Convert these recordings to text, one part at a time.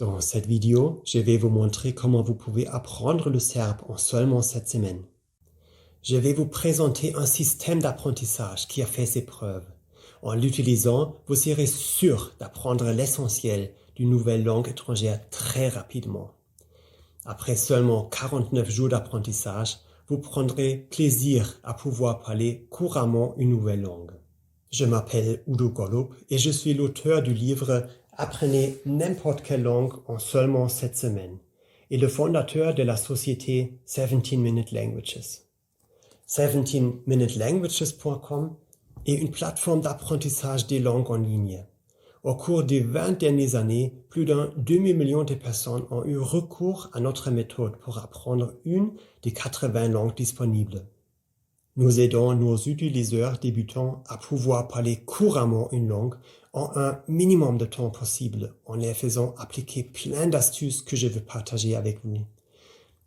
Dans cette vidéo, je vais vous montrer comment vous pouvez apprendre le serbe en seulement 7 semaines. Je vais vous présenter un système d'apprentissage qui a fait ses preuves. En l'utilisant, vous serez sûr d'apprendre l'essentiel d'une nouvelle langue étrangère très rapidement. Après seulement 49 jours d'apprentissage, vous prendrez plaisir à pouvoir parler couramment une nouvelle langue. Je m'appelle Udo Golub et je suis l'auteur du livre Apprenez n'importe quelle langue en seulement 7 semaines et le fondateur de la société 17 Minute Languages. 17minutelanguages.com est une plateforme d'apprentissage des langues en ligne. Au cours des 20 dernières années, plus d'un demi-million de personnes ont eu recours à notre méthode pour apprendre une des 80 langues disponibles. Nous aidons nos utilisateurs débutants à pouvoir parler couramment une langue en un minimum de temps possible, en les faisant appliquer plein d'astuces que je veux partager avec vous.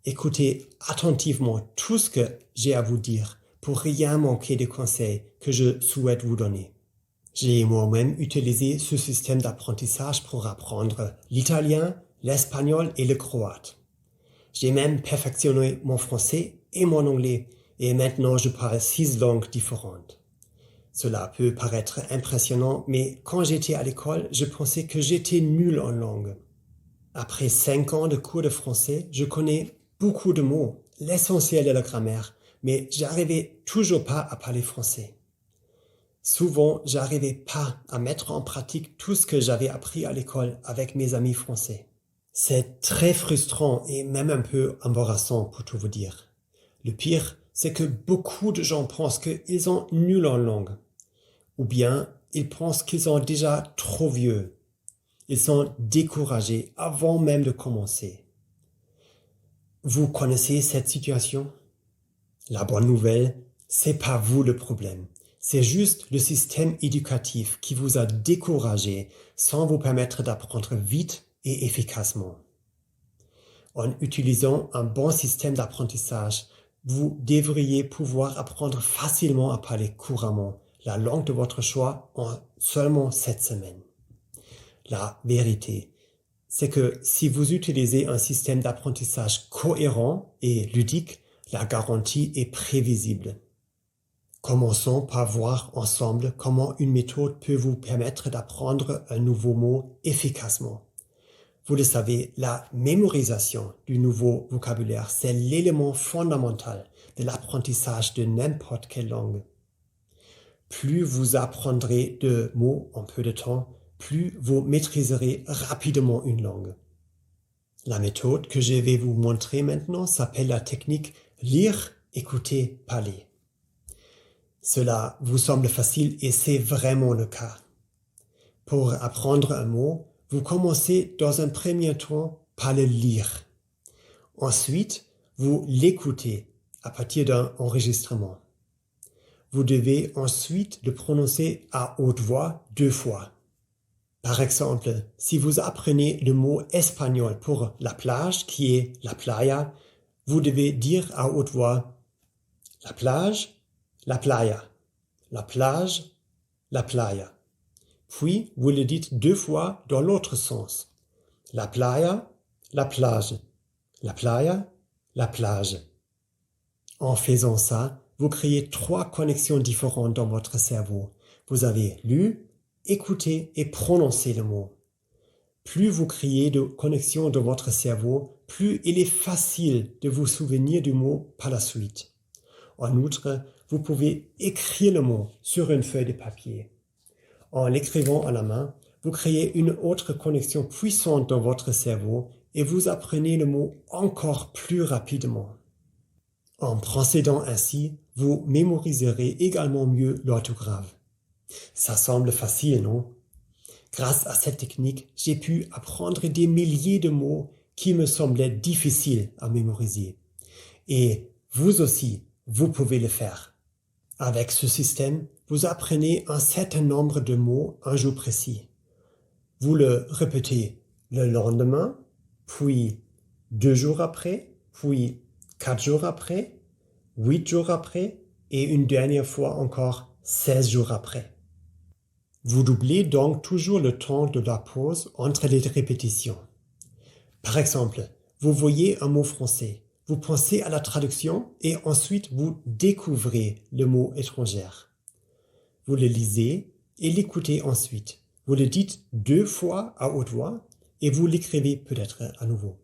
Écoutez attentivement tout ce que j'ai à vous dire pour rien manquer des conseils que je souhaite vous donner. J'ai moi-même utilisé ce système d'apprentissage pour apprendre l'italien, l'espagnol et le croate. J'ai même perfectionné mon français et mon anglais et maintenant je parle 6 langues différentes. Cela peut paraître impressionnant, mais quand j'étais à l'école, je pensais que j'étais nul en langue. Après 5 ans de cours de français, je connais beaucoup de mots, l'essentiel de la grammaire, mais j'arrivais toujours pas à parler français. Souvent, j'arrivais pas à mettre en pratique tout ce que j'avais appris à l'école avec mes amis français. C'est très frustrant et même un peu embarrassant pour tout vous dire. Le pire, c'est que beaucoup de gens pensent qu'ils sont nuls en langue. Ou bien, ils pensent qu'ils sont déjà trop vieux. Ils sont découragés avant même de commencer. Vous connaissez cette situation? La bonne nouvelle, c'est pas vous le problème. C'est juste le système éducatif qui vous a découragé sans vous permettre d'apprendre vite et efficacement. En utilisant un bon système d'apprentissage, vous devriez pouvoir apprendre facilement à parler couramment la langue de votre choix en seulement 7 semaines. La vérité, c'est que si vous utilisez un système d'apprentissage cohérent et ludique, la garantie est prévisible. Commençons par voir ensemble comment une méthode peut vous permettre d'apprendre un nouveau mot efficacement. Vous le savez, la mémorisation du nouveau vocabulaire, c'est l'élément fondamental de l'apprentissage de n'importe quelle langue. Plus vous apprendrez de mots en peu de temps, plus vous maîtriserez rapidement une langue. La méthode que je vais vous montrer maintenant s'appelle la technique lire, écouter, parler. Cela vous semble facile et c'est vraiment le cas. Pour apprendre un mot, vous commencez dans un premier temps par le lire. Ensuite, vous l'écoutez à partir d'un enregistrement. Vous devez ensuite le prononcer à haute voix 2 fois. Par exemple, si vous apprenez le mot espagnol pour la plage, qui est la playa, vous devez dire à haute voix la plage, la playa, la plage, la playa. Puis, vous le dites 2 fois dans l'autre sens. La playa, la plage, la playa, la plage. En faisant ça, vous créez 3 connexions différentes dans votre cerveau. Vous avez lu, écouté et prononcé le mot. Plus vous créez de connexions dans votre cerveau, plus il est facile de vous souvenir du mot par la suite. En outre, vous pouvez écrire le mot sur une feuille de papier. En l'écrivant à la main, vous créez une autre connexion puissante dans votre cerveau et vous apprenez le mot encore plus rapidement. En procédant ainsi, vous mémoriserez également mieux l'orthographe. Ça semble facile, non? Grâce à cette technique, j'ai pu apprendre des milliers de mots qui me semblaient difficiles à mémoriser. Et vous aussi, vous pouvez le faire. Avec ce système, vous apprenez un certain nombre de mots un jour précis. Vous le répétez le lendemain, puis 2 jours après, puis 4 jours après, 8 jours après et une dernière fois encore 16 jours après. Vous doublez donc toujours le temps de la pause entre les répétitions. Par exemple, vous voyez un mot français, vous pensez à la traduction et ensuite vous découvrez le mot étranger. Vous le lisez et l'écoutez ensuite. Vous le dites 2 fois à haute voix et vous l'écrivez peut-être à nouveau.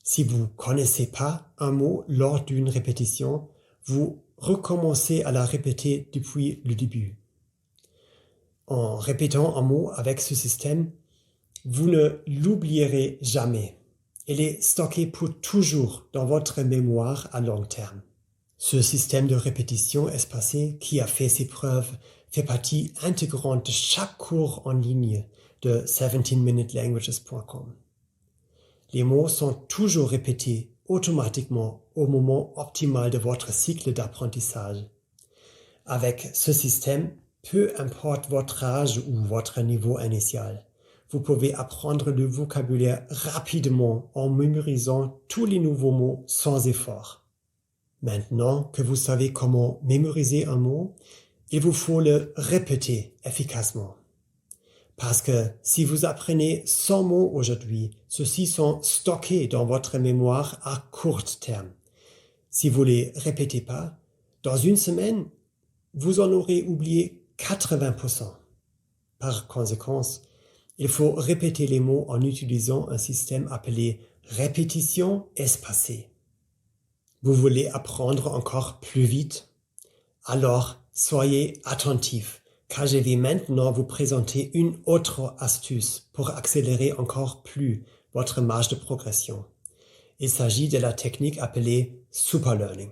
Si vous ne connaissez pas un mot lors d'une répétition, vous recommencez à la répéter depuis le début. En répétant un mot avec ce système, vous ne l'oublierez jamais. Il est stocké pour toujours dans votre mémoire à long terme. Ce système de répétition espacée qui a fait ses preuves fait partie intégrante de chaque cours en ligne de 17minutelanguages.com. Les mots sont toujours répétés automatiquement au moment optimal de votre cycle d'apprentissage. Avec ce système, peu importe votre âge ou votre niveau initial, vous pouvez apprendre le vocabulaire rapidement en mémorisant tous les nouveaux mots sans effort. Maintenant que vous savez comment mémoriser un mot, il vous faut le répéter efficacement. Parce que si vous apprenez 100 mots aujourd'hui, ceux-ci sont stockés dans votre mémoire à court terme. Si vous ne les répétez pas, dans une semaine, vous en aurez oublié 80%. Par conséquent, il faut répéter les mots en utilisant un système appelé répétition espacée. Vous voulez apprendre encore plus vite? Alors, soyez attentifs, car je vais maintenant vous présenter une autre astuce pour accélérer encore plus votre marge de progression. Il s'agit de la technique appelée superlearning.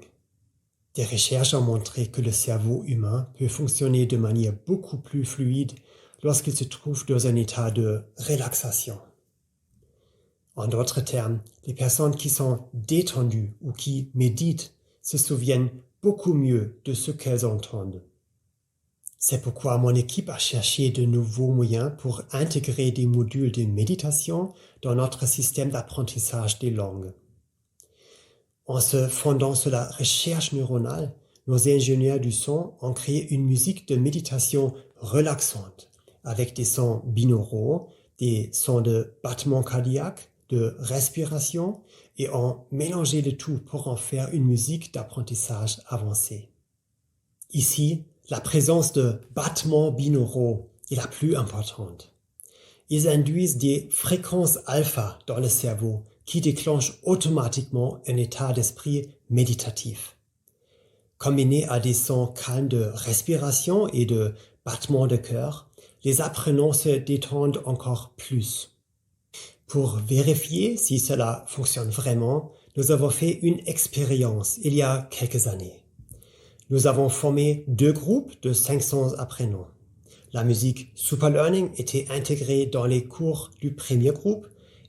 Des recherches ont montré que le cerveau humain peut fonctionner de manière beaucoup plus fluide lorsqu'il se trouve dans un état de relaxation. En d'autres termes, les personnes qui sont détendues ou qui méditent se souviennent beaucoup mieux de ce qu'elles entendent. C'est pourquoi mon équipe a cherché de nouveaux moyens pour intégrer des modules de méditation dans notre système d'apprentissage des langues. En se fondant sur la recherche neuronale, nos ingénieurs du son ont créé une musique de méditation relaxante avec des sons binauraux, des sons de battement cardiaque, de respiration et ont mélangé le tout pour en faire une musique d'apprentissage avancée. Ici, la présence de battements binauraux est la plus importante. Ils induisent des fréquences alpha dans le cerveau qui déclenchent automatiquement un état d'esprit méditatif. Combinés à des sons calmes de respiration et de battements de cœur, les apprenants se détendent encore plus. Pour vérifier si cela fonctionne vraiment, nous avons fait une expérience il y a quelques années. Nous avons formé 2 groupes de 500 apprenants. La musique Superlearning était intégrée dans les cours du premier groupe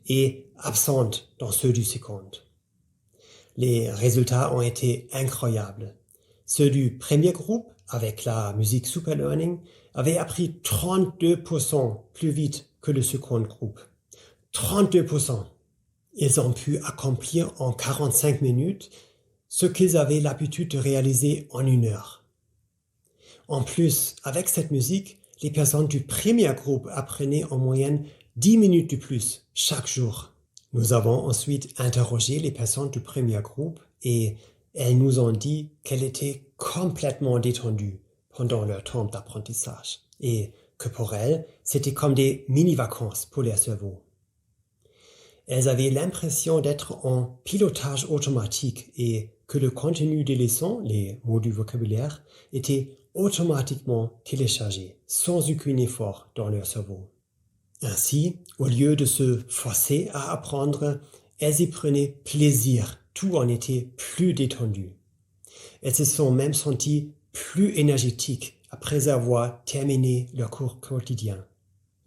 et absente dans ceux du second. Les résultats ont été incroyables. Ceux du premier groupe, avec la musique Superlearning, avaient appris 32% plus vite que le second groupe. 32%. Ils ont pu accomplir en 45 minutes ce qu'ils avaient l'habitude de réaliser en 1 heure. En plus, avec cette musique, les personnes du premier groupe apprenaient en moyenne 10 minutes de plus chaque jour. Nous avons ensuite interrogé les personnes du premier groupe et elles nous ont dit qu'elles étaient complètement détendues pendant leur temps d'apprentissage et que pour elles, c'était comme des mini-vacances pour leur cerveau. Elles avaient l'impression d'être en pilotage automatique et que le contenu des leçons, les mots du vocabulaire, était automatiquement téléchargé, sans aucun effort dans leur cerveau. Ainsi, au lieu de se forcer à apprendre, elles y prenaient plaisir, tout en était plus détendu. Elles se sont même senties plus énergétiques après avoir terminé leur cours quotidien.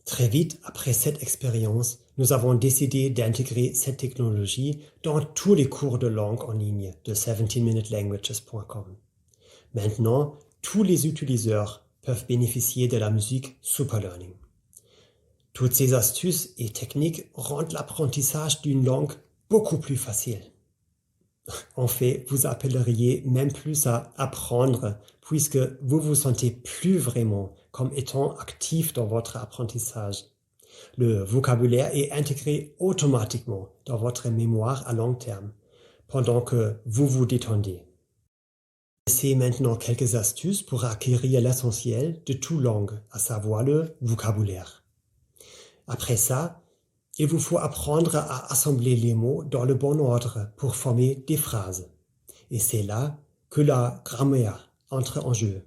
Très vite après cette expérience, nous avons décidé d'intégrer cette technologie dans tous les cours de langue en ligne de 17minutelanguages.com. Maintenant, tous les utilisateurs peuvent bénéficier de la musique Superlearning. Toutes ces astuces et techniques rendent l'apprentissage d'une langue beaucoup plus facile. En fait, vous appelleriez même plus à apprendre puisque vous vous sentez plus vraiment comme étant actif dans votre apprentissage. Le vocabulaire est intégré automatiquement dans votre mémoire à long terme, pendant que vous vous détendez. Essayez maintenant quelques astuces pour acquérir l'essentiel de toute langue, à savoir le vocabulaire. Après ça, il vous faut apprendre à assembler les mots dans le bon ordre pour former des phrases. Et c'est là que la grammaire entre en jeu.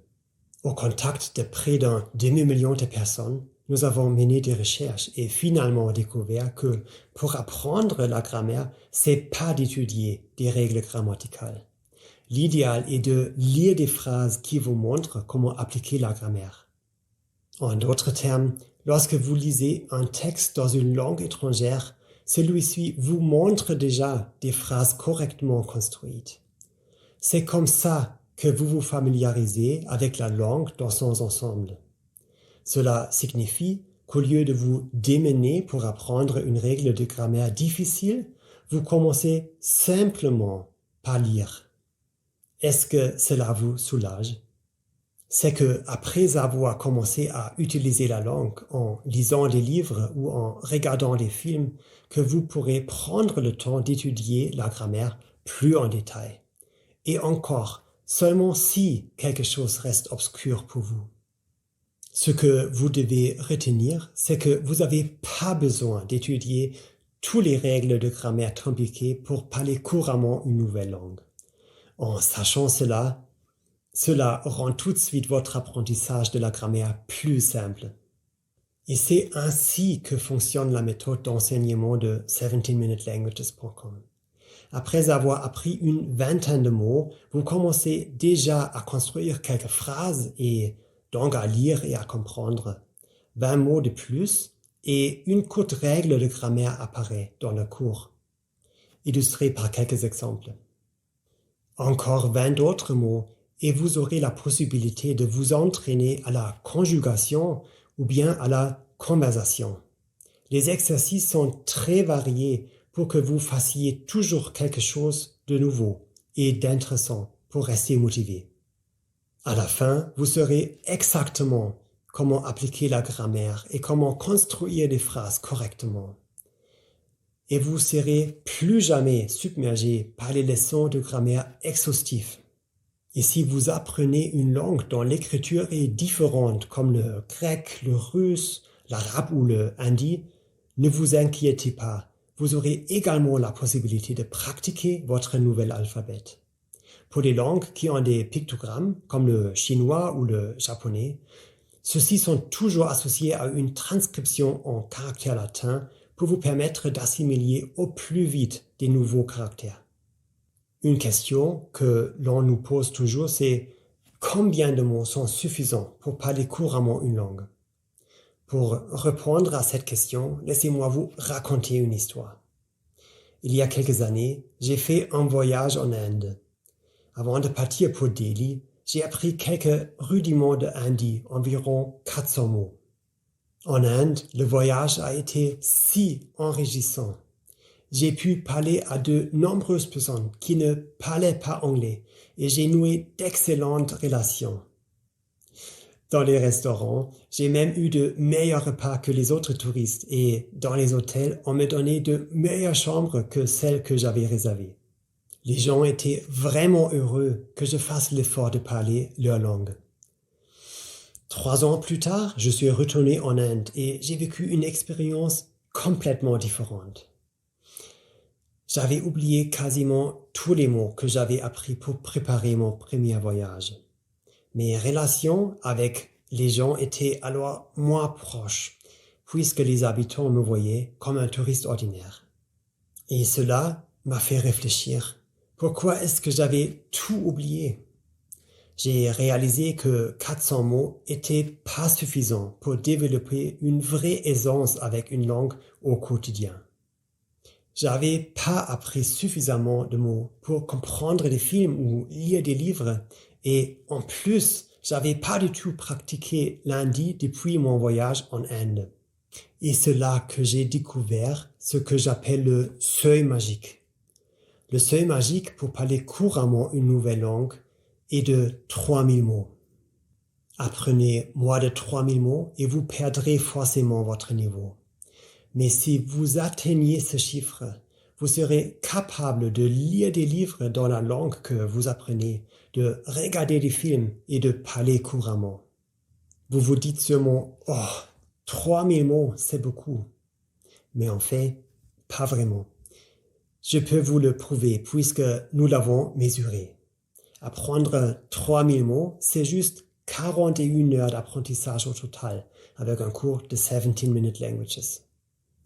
Au contact de près d'un demi-million de personnes, nous avons mené des recherches et finalement découvert que pour apprendre la grammaire, c'est pas d'étudier des règles grammaticales. L'idéal est de lire des phrases qui vous montrent comment appliquer la grammaire. En d'autres termes, lorsque vous lisez un texte dans une langue étrangère, celui-ci vous montre déjà des phrases correctement construites. C'est comme ça que vous vous familiarisez avec la langue dans son ensemble. Cela signifie qu'au lieu de vous démener pour apprendre une règle de grammaire difficile, vous commencez simplement par lire. Est-ce que cela vous soulage? C'est que après avoir commencé à utiliser la langue en lisant des livres ou en regardant des films, que vous pourrez prendre le temps d'étudier la grammaire plus en détail. Et encore, seulement si quelque chose reste obscur pour vous. Ce que vous devez retenir, c'est que vous n'avez pas besoin d'étudier toutes les règles de grammaire compliquées pour parler couramment une nouvelle langue. En sachant cela rend tout de suite votre apprentissage de la grammaire plus simple. Et c'est ainsi que fonctionne la méthode d'enseignement de 17minutelanguages.com. Après avoir appris une vingtaine de mots, vous commencez déjà à construire quelques phrases et donc à lire et à comprendre. 20 mots de plus et une courte règle de grammaire apparaît dans le cours, illustrée par quelques exemples. Encore 20 autres mots et vous aurez la possibilité de vous entraîner à la conjugation ou bien à la conversation. Les exercices sont très variés pour que vous fassiez toujours quelque chose de nouveau et d'intéressant pour rester motivé. À la fin, vous saurez exactement comment appliquer la grammaire et comment construire des phrases correctement. Et vous serez plus jamais submergé par les leçons de grammaire exhaustives. Et si vous apprenez une langue dont l'écriture est différente, comme le grec, le russe, l'arabe ou le hindi, ne vous inquiétez pas. Vous aurez également la possibilité de pratiquer votre nouvel alphabet. Pour les langues qui ont des pictogrammes, comme le chinois ou le japonais, ceux-ci sont toujours associés à une transcription en caractères latins pour vous permettre d'assimiler au plus vite des nouveaux caractères. Une question que l'on nous pose toujours, c'est combien de mots sont suffisants pour parler couramment une langue? Pour répondre à cette question, laissez-moi vous raconter une histoire. Il y a quelques années, j'ai fait un voyage en Inde. Avant de partir pour Delhi, j'ai appris quelques rudiments de hindi, environ 400 mots. En Inde, le voyage a été si enrichissant. J'ai pu parler à de nombreuses personnes qui ne parlaient pas anglais et j'ai noué d'excellentes relations. Dans les restaurants, j'ai même eu de meilleurs repas que les autres touristes et dans les hôtels, on me donnait de meilleures chambres que celles que j'avais réservées. Les gens étaient vraiment heureux que je fasse l'effort de parler leur langue. 3 ans plus tard, je suis retourné en Inde et j'ai vécu une expérience complètement différente. J'avais oublié quasiment tous les mots que j'avais appris pour préparer mon premier voyage. Mes relations avec les gens étaient alors moins proches, puisque les habitants me voyaient comme un touriste ordinaire. Et cela m'a fait réfléchir. Pourquoi est-ce que j'avais tout oublié? J'ai réalisé que 400 mots étaient pas suffisants pour développer une vraie aisance avec une langue au quotidien. J'avais pas appris suffisamment de mots pour comprendre des films ou lire des livres et en plus, j'avais pas du tout pratiqué l'hindi depuis mon voyage en Inde. Et c'est là que j'ai découvert ce que j'appelle le seuil magique. Le seuil magique pour parler couramment une nouvelle langue est de 3000 mots. Apprenez moins de 3000 mots et vous perdrez forcément votre niveau. Mais si vous atteignez ce chiffre, vous serez capable de lire des livres dans la langue que vous apprenez, de regarder des films et de parler couramment. Vous vous dites sûrement, « Oh, 3000 mots, c'est beaucoup. » Mais en fait, pas vraiment. Je peux vous le prouver puisque nous l'avons mesuré. Apprendre 3000 mots, c'est juste 41 heures d'apprentissage au total avec un cours de 17-minute languages.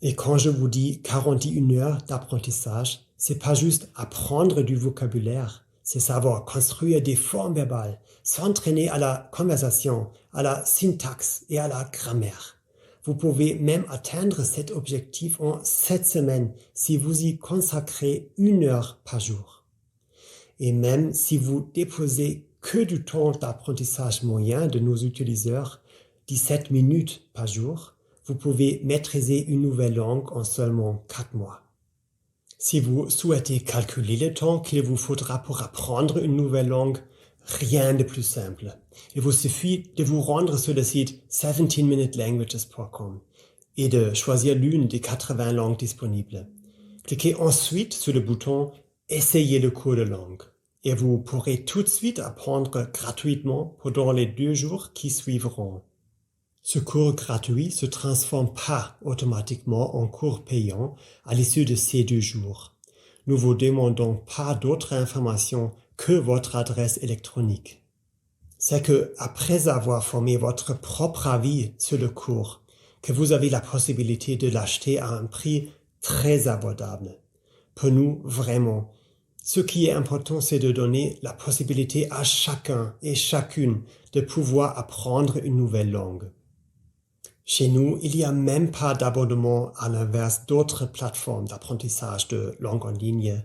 Et quand je vous dis 41 heures d'apprentissage, c'est pas juste apprendre du vocabulaire, c'est savoir construire des formes verbales, s'entraîner à la conversation, à la syntaxe et à la grammaire. Vous pouvez même atteindre cet objectif en 7 semaines si vous y consacrez 1 heure par jour. Et même si vous déposez que du temps d'apprentissage moyen de nos utilisateurs, 17 minutes par jour, vous pouvez maîtriser une nouvelle langue en seulement 4 mois. Si vous souhaitez calculer le temps qu'il vous faudra pour apprendre une nouvelle langue, rien de plus simple. Il vous suffit de vous rendre sur le site 17minutelanguages.com et de choisir l'une des 80 langues disponibles. Cliquez ensuite sur le bouton « Essayez le cours de langue » et vous pourrez tout de suite apprendre gratuitement pendant les 2 jours qui suivront. Ce cours gratuit se transforme pas automatiquement en cours payant à l'issue de ces 2 jours. Nous vous demandons pas d'autres informations que votre adresse électronique. C'est que, après avoir formé votre propre avis sur le cours, que vous avez la possibilité de l'acheter à un prix très abordable. Pour nous, vraiment, ce qui est important, c'est de donner la possibilité à chacun et chacune de pouvoir apprendre une nouvelle langue. Chez nous, il n'y a même pas d'abonnement à l'inverse d'autres plateformes d'apprentissage de langue en ligne,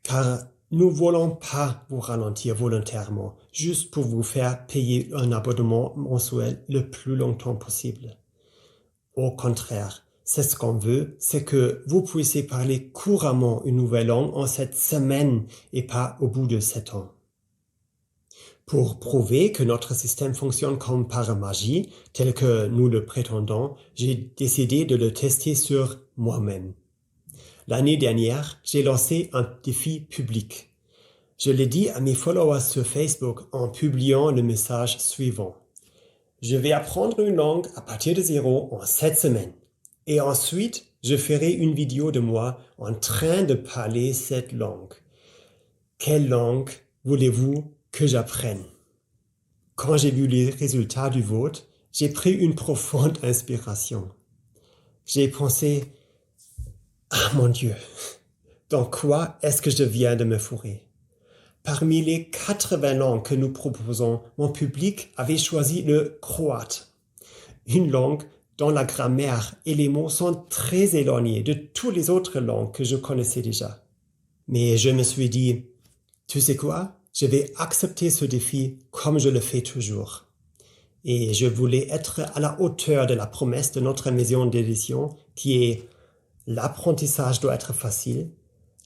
car nous ne voulons pas vous ralentir volontairement, juste pour vous faire payer un abonnement mensuel le plus longtemps possible. Au contraire, c'est ce qu'on veut, c'est que vous puissiez parler couramment une nouvelle langue en 7 semaines et pas au bout de 7 ans. Pour prouver que notre système fonctionne comme par magie, tel que nous le prétendons, j'ai décidé de le tester sur moi-même. L'année dernière, j'ai lancé un défi public. Je l'ai dit à mes followers sur Facebook en publiant le message suivant. Je vais apprendre une langue à partir de 0 en 7 semaines. Et ensuite, je ferai une vidéo de moi en train de parler cette langue. Quelle langue voulez-vous que j'apprenne? Quand j'ai vu les résultats du vote, j'ai pris une profonde inspiration. J'ai pensé, ah mon Dieu, dans quoi est-ce que je viens de me fourrer? Parmi les 80 langues que nous proposons, mon public avait choisi le croate, une langue dont la grammaire et les mots sont très éloignés de toutes les autres langues que je connaissais déjà. Mais je me suis dit, tu sais quoi? Je vais accepter ce défi comme je le fais toujours. Et je voulais être à la hauteur de la promesse de notre maison d'édition qui est l'apprentissage doit être facile,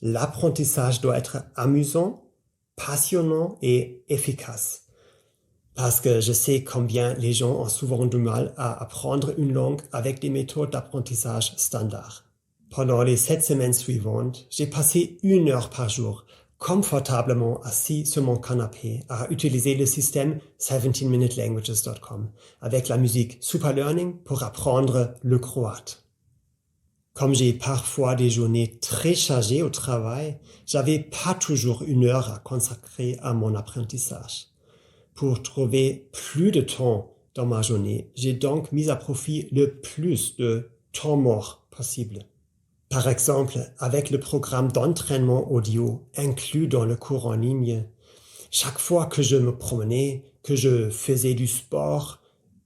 l'apprentissage doit être amusant, passionnant et efficace. Parce que je sais combien les gens ont souvent du mal à apprendre une langue avec des méthodes d'apprentissage standards. Pendant les 7 semaines suivantes, j'ai passé 1 heure par jour confortablement assis sur mon canapé à utiliser le système 17minutelanguages.com avec la musique Super Learning pour apprendre le croate. Comme j'ai parfois des journées très chargées au travail, j'avais pas toujours 1 heure à consacrer à mon apprentissage. Pour trouver plus de temps dans ma journée, j'ai donc mis à profit le plus de temps mort possible. Par exemple, avec le programme d'entraînement audio inclus dans le cours en ligne, chaque fois que je me promenais, que je faisais du sport,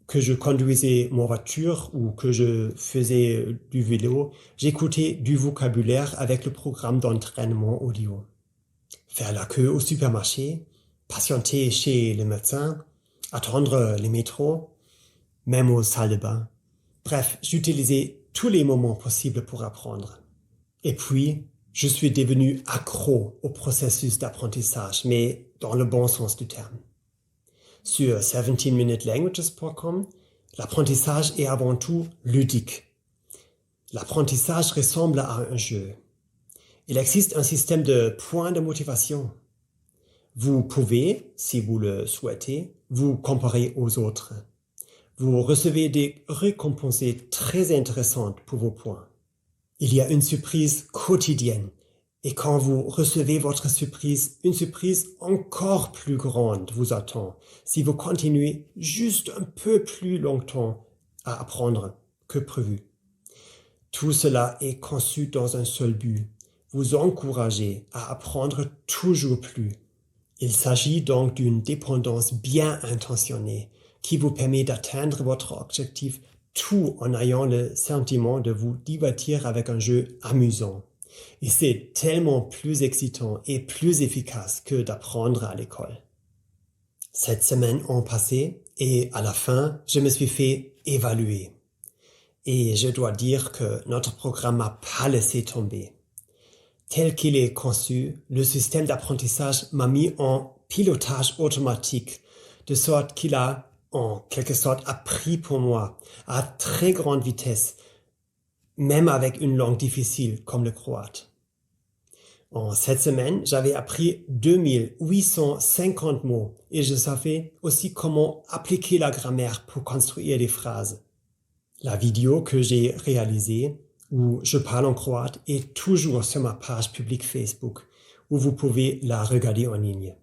que je conduisais ma voiture ou que je faisais du vélo, j'écoutais du vocabulaire avec le programme d'entraînement audio. Faire la queue au supermarché, patienter chez le médecin, attendre les métros, même aux salles de bain. Bref, j'utilisais tous les moments possibles pour apprendre. Et puis, je suis devenu accro au processus d'apprentissage, mais dans le bon sens du terme. Sur 17minutelanguages.com, l'apprentissage est avant tout ludique. L'apprentissage ressemble à un jeu. Il existe un système de points de motivation. Vous pouvez, si vous le souhaitez, vous comparer aux autres. Vous recevez des récompenses très intéressantes pour vos points. Il y a une surprise quotidienne. Et quand vous recevez votre surprise, une surprise encore plus grande vous attend si vous continuez juste un peu plus longtemps à apprendre que prévu. Tout cela est conçu dans un seul but, vous encourager à apprendre toujours plus. Il s'agit donc d'une dépendance bien intentionnée qui vous permet d'atteindre votre objectif tout en ayant le sentiment de vous divertir avec un jeu amusant. Et c'est tellement plus excitant et plus efficace que d'apprendre à l'école. 7 semaines ont passé et à la fin, je me suis fait évaluer. Et je dois dire que notre programme m'a pas laissé tomber. Tel qu'il est conçu, le système d'apprentissage m'a mis en pilotage automatique, de sorte qu'il a, en quelque sorte, appris pour moi à très grande vitesse, même avec une langue difficile comme le croate. En 7 semaines, j'avais appris 2850 mots et je savais aussi comment appliquer la grammaire pour construire des phrases. La vidéo que j'ai réalisée, où je parle en croate, est toujours sur ma page publique Facebook, où vous pouvez la regarder en ligne.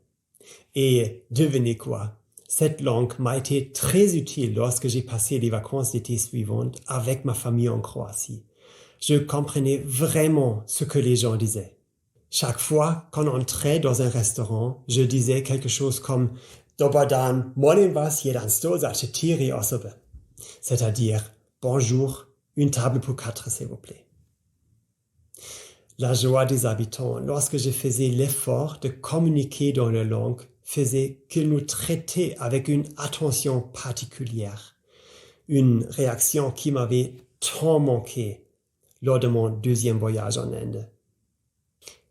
Et devinez quoi? Cette langue m'a été très utile lorsque j'ai passé les vacances d'été suivantes avec ma famille en Croatie. Je comprenais vraiment ce que les gens disaient. Chaque fois qu'on entrait dans un restaurant, je disais quelque chose comme Dobar dan, molim vas jedan sto za 4 osobe, c'est-à-dire bonjour, une table pour 4 s'il vous plaît. La joie des habitants lorsque je faisais l'effort de communiquer dans leur langue faisait qu'ils nous traitaient avec une attention particulière, une réaction qui m'avait tant manqué lors de mon 2e voyage en Inde.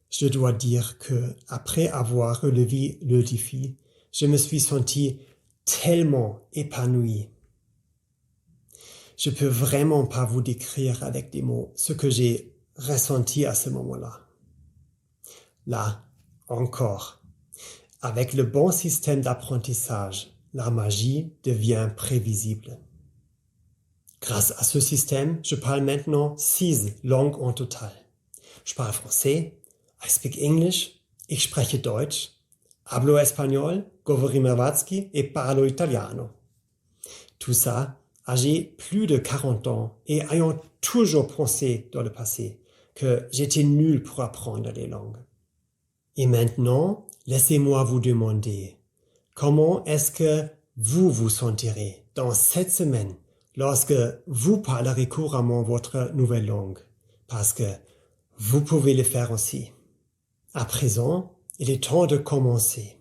Je dois dire que, après avoir relevé le défi, je me suis senti tellement épanoui. Je peux vraiment pas vous décrire avec des mots ce que j'ai ressenti à ce moment-là. Là, encore, avec le bon système d'apprentissage, la magie devient prévisible. Grâce à ce système, je parle maintenant 6 langues en total. Je parle français, I speak English, ich spreche Deutsch, hablo espagnol, govorim hrvatski et parlo italiano. Tout ça, âgé plus de 40 ans et ayant toujours pensé dans le passé que j'étais nul pour apprendre les langues. Et maintenant, laissez-moi vous demander, comment est-ce que vous vous sentirez dans 7 semaines lorsque vous parlerez couramment votre nouvelle langue? Parce que vous pouvez le faire aussi. À présent, il est temps de commencer.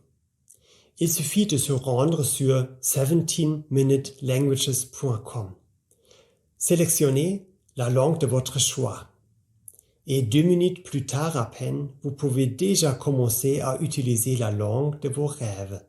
Il suffit de se rendre sur 17minutelanguages.com. Sélectionnez la langue de votre choix. Et 2 minutes plus tard à peine, vous pouvez déjà commencer à utiliser la langue de vos rêves.